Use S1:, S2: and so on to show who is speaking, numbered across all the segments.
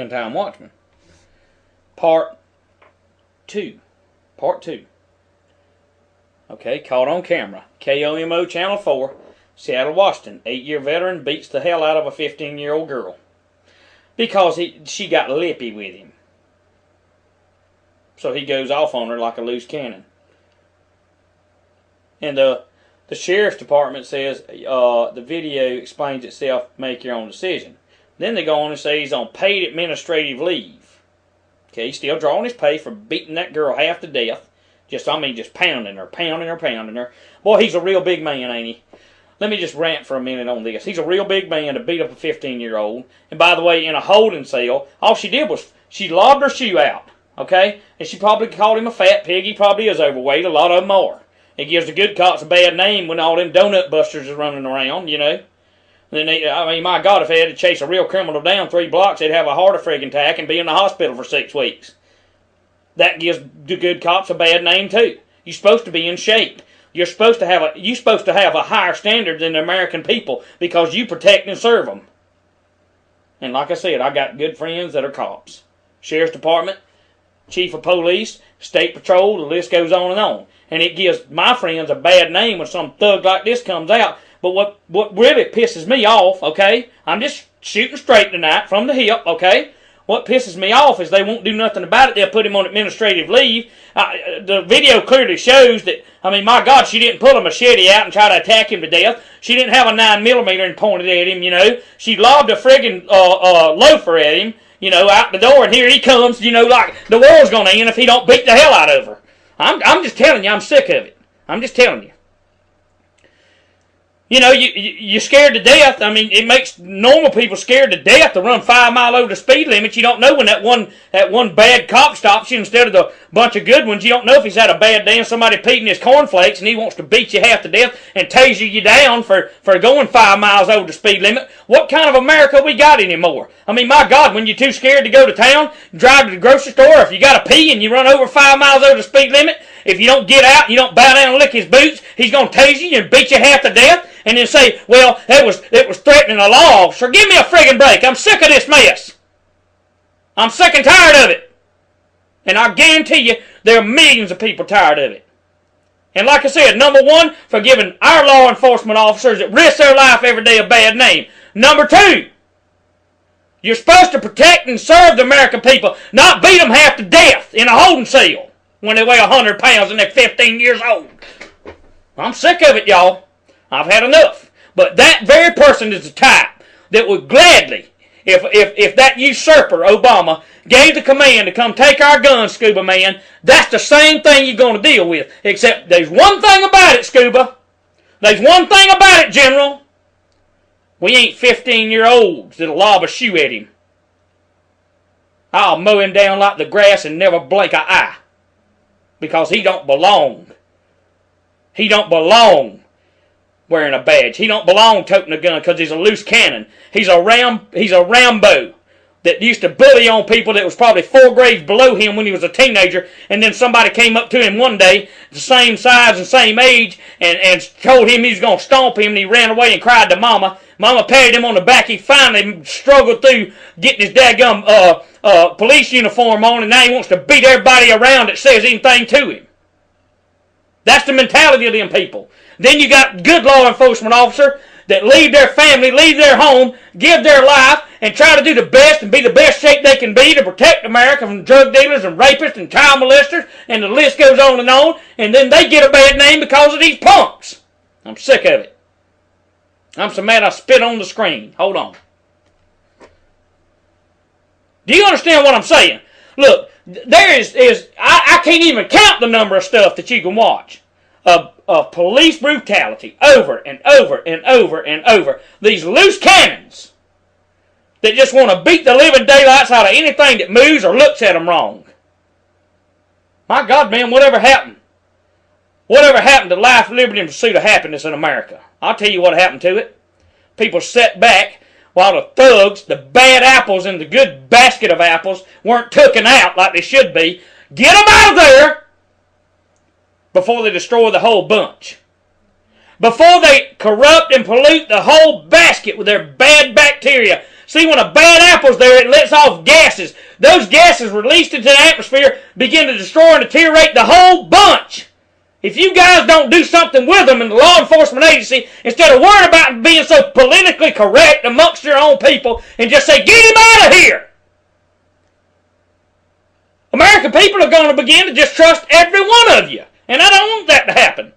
S1: End Time Watchman. Part 2. Part 2. Okay, caught on camera. KOMO Channel 4, Seattle, Washington. 8-year veteran beats the hell out of a 15-year-old girl. Because she got lippy with him. So he goes off on her like a loose cannon. And the sheriff's department says the video explains itself, make your own decision. Then they go on and say he's on paid administrative leave. Okay, he's still drawing his pay for beating that girl half to death. Just pounding her. Boy, he's a real big man, ain't he? Let me just rant for a minute on this. He's a real big man to beat up a 15-year-old. And by the way, in a holding cell, all she did was she lobbed her shoe out. Okay? And she probably called him a fat pig. He probably is overweight. A lot of them are. It gives the good cops a bad name when all them donut busters are running around, you know. Then my God, if they had to chase a real criminal down 3 blocks, they'd have a heart attack and be in the hospital for 6 weeks. That gives the good cops a bad name too. You're supposed to be in shape. You're supposed to have a higher standard than the American people because you protect and serve them. And like I said, I got good friends that are cops. Sheriff's Department, Chief of Police, State Patrol, the list goes on and on. And it gives my friends a bad name when some thug like this comes out. But what really pisses me off, okay, I'm just shooting straight tonight from the hip, okay? What pisses me off is they won't do nothing about it. They'll put him on administrative leave. The video clearly shows that, my God, she didn't pull a machete out and try to attack him to death. She didn't have a 9mm and pointed at him, you know. She lobbed a friggin' loafer at him, you know, out the door, and here he comes, you know, like the world's going to end if he don't beat the hell out of her. I'm just telling you, I'm sick of it. I'm just telling you. You know, you're scared to death. It makes normal people scared to death to run 5 miles over the speed limit. You don't know when that one bad cop stops you instead of the bunch of good ones. You don't know if he's had a bad day and somebody peed in his cornflakes and he wants to beat you half to death and taser you down for going 5 miles over the speed limit. What kind of America we got anymore? My God, when you're too scared to go to town, drive to the grocery store, if you got to pee and you run over 5 miles over the speed limit, if you don't get out and you don't bow down and lick his boots, he's going to tase you and beat you half to death. And then say, well, it was threatening a law officer. Give me a friggin' break. I'm sick of this mess. I'm sick and tired of it. And I guarantee you, there are millions of people tired of it. And like I said, number 1, for giving our law enforcement officers that risk their life every day a bad name. Number 2, you're supposed to protect and serve the American people, not beat them half to death in a holding cell when they weigh 100 pounds and they're 15 years old. I'm sick of it, y'all. I've had enough. But that very person is the type that would gladly, if that usurper, Obama, gave the command to come take our guns, Scuba Man, that's the same thing you're going to deal with. Except there's one thing about it, Scuba. There's one thing about it, General. We ain't 15-year-olds that'll lob a shoe at him. I'll mow him down like the grass and never blink an eye. Because he don't belong. He don't belong wearing a badge. He don't belong toting a gun because he's a loose cannon. He's a Rambo that used to bully on people that was probably 4 grades below him when he was a teenager, and then somebody came up to him one day, the same size and same age, and told him he was going to stomp him, and he ran away and cried to Mama. Mama patted him on the back. He finally struggled through getting his daggum police uniform on, and now he wants to beat everybody around that says anything to him. That's the mentality of them people. Then you got good law enforcement officers that leave their family, leave their home, give their life, and try to do the best and be the best shape they can be to protect America from drug dealers and rapists and child molesters, and the list goes on, and then they get a bad name because of these punks. I'm sick of it. I'm so mad I spit on the screen. Hold on. Do you understand what I'm saying? Look, there is I can't even count the number of stuff that you can watch of police brutality over and over and over and over. These loose cannons that just want to beat the living daylights out of anything that moves or looks at them wrong. My God, man, whatever happened? Whatever happened to life, liberty, and pursuit of happiness in America? I'll tell you what happened to it. People sat back while the thugs, the bad apples in the good basket of apples, weren't taken out like they should be. Get them out of there before they destroy the whole bunch. Before they corrupt and pollute the whole basket with their bad bacteria See, when a bad apple's there, it lets off gases. Those gases released into the atmosphere begin to destroy and deteriorate the whole bunch. If you guys don't do something with them in the law enforcement agency, instead of worrying about being so politically correct amongst your own people, and just say, get him out of here. American people are going to begin to just trust every one of you. And I don't want that to happen.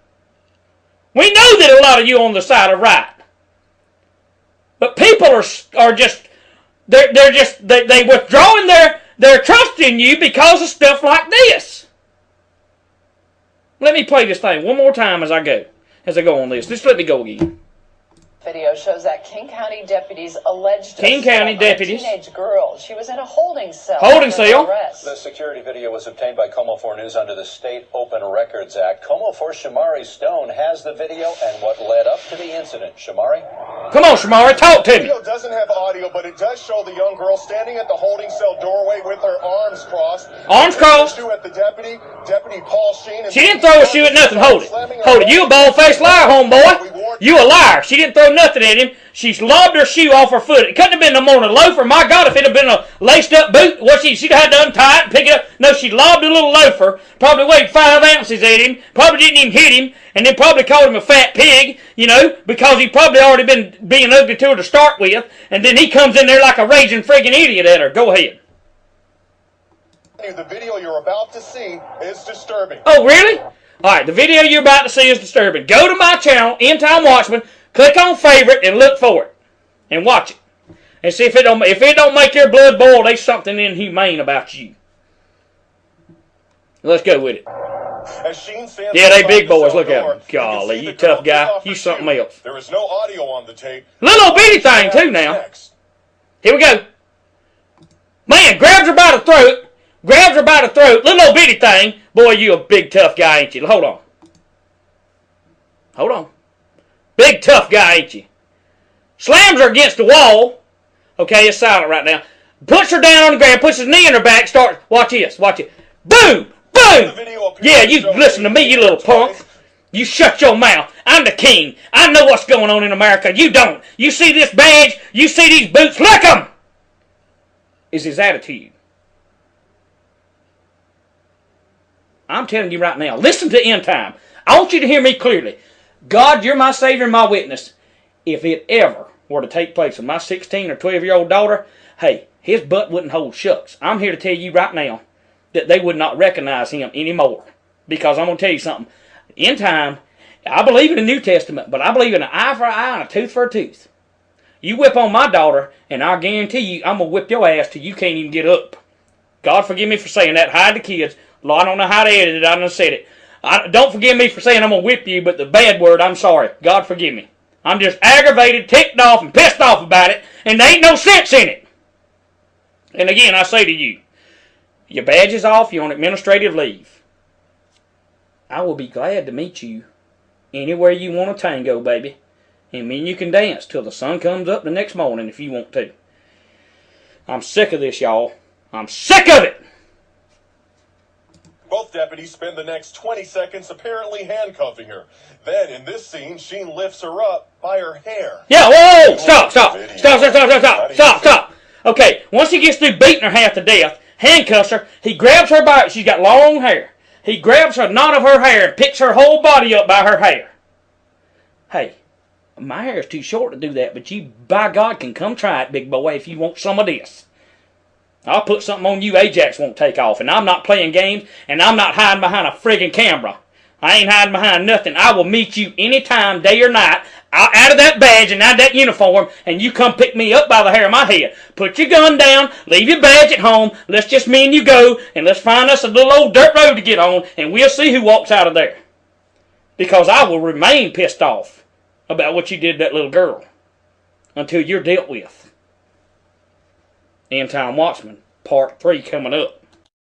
S1: We know that a lot of you on the side are right. But people are just, they withdrawing their trust in you because of stuff like this. Let me play this thing one more time as I go on this. Just let me go again.
S2: Video shows that King County deputies alleged
S1: King County deputies.
S2: A teenage girl. She was in a holding cell.
S1: Holding cell.
S3: The security video was obtained by Como 4 News under the State Open Records Act. Como 4 Shamari Stone has the video and what led up to the incident. Shamari?
S1: Come on, Shamari, talk to me.
S4: The video doesn't have audio, but it does show the young girl standing at the holding cell doorway with her arms crossed.
S1: Arms crossed.
S4: At the Deputy Paul Sheen.
S1: She didn't throw a shoe at nothing. Hold it. Hold it. You a bald-faced liar, homeboy. You a liar. She didn't throw nothing at him. She's lobbed her shoe off her foot. It couldn't have been no more than a loafer. My God, if it had been a laced-up boot, she'd have had to untie it and pick it up. No, she lobbed a little loafer. Probably weighed 5 ounces at him. Probably didn't even hit him. And then probably called him a fat pig, because he probably already been being ugly to her to start with. And then he comes in there like a raging friggin' idiot at her. Go ahead.
S4: The video you're about to see is disturbing.
S1: Oh, really? All right, the video you're about to see is disturbing. Go to my channel, End Time Watchman, click on favorite, and look for it. And watch it. And see if it don't make your blood boil, there's something inhumane about you. Let's go with it. Yeah, they big boys. Look at them. Golly, you tough guy. You something else.
S4: There is no audio on the tape.
S1: Little bitty thing, too, now. Here we go. Man, grabs her by the throat. Grabs her by the throat. Little bitty thing. Boy, you a big tough guy, ain't you? Hold on. Hold on. Big tough guy, ain't you? Slams her against the wall. Okay, it's silent right now. Puts her down on the ground. Puts his knee in her back. Starts. Watch this. Watch it. Boom! Boom! Yeah, you listen to me, you little punk. You shut your mouth. I'm the king. I know what's going on in America. You don't. You see this badge? You see these boots? Lick them! Is his attitude. I'm telling you right now, listen to End Time. I want you to hear me clearly. God, you're my Savior and my witness. If it ever were to take place with my 16 or 12-year-old daughter, hey, his butt wouldn't hold shucks. I'm here to tell you right now that they would not recognize him anymore. Because I'm going to tell you something. End Time, I believe in the New Testament, but I believe in an eye for an eye and a tooth for a tooth. You whip on my daughter, and I guarantee you, I'm going to whip your ass till you can't even get up. God forgive me for saying that. Hide the kids. Lord, I don't know how to edit it. I done said it. Don't forgive me for saying I'm going to whip you, but the bad word, I'm sorry. God forgive me. I'm just aggravated, ticked off, and pissed off about it, and there ain't no sense in it. And again, I say to you, your badge is off, you're on administrative leave. I will be glad to meet you anywhere you want to tango, baby. And me and you can dance till the sun comes up the next morning if you want to. I'm sick of this, y'all. I'm sick of it!
S4: Both deputies spend the next 20 seconds apparently handcuffing her. Then, in this scene, Sheen lifts her up by her hair.
S1: Yeah, whoa! Stop! Okay, once he gets through beating her half to death, handcuffs her, he grabs her by... She's got long hair. He grabs her knot of her hair and picks her whole body up by her hair. Hey, my hair is too short to do that, but you, by God, can come try it, big boy, if you want some of this. I'll put something on you Ajax won't take off, and I'm not playing games, and I'm not hiding behind a friggin' camera. I ain't hiding behind nothing. I will meet you anytime, day or night, out of that badge and out of that uniform, and you come pick me up by the hair of my head. Put your gun down, leave your badge at home, let's just me and you go, and let's find us a little old dirt road to get on, and we'll see who walks out of there. Because I will remain pissed off about what you did to that little girl until you're dealt with. End Time Watchman, Part 3 coming up.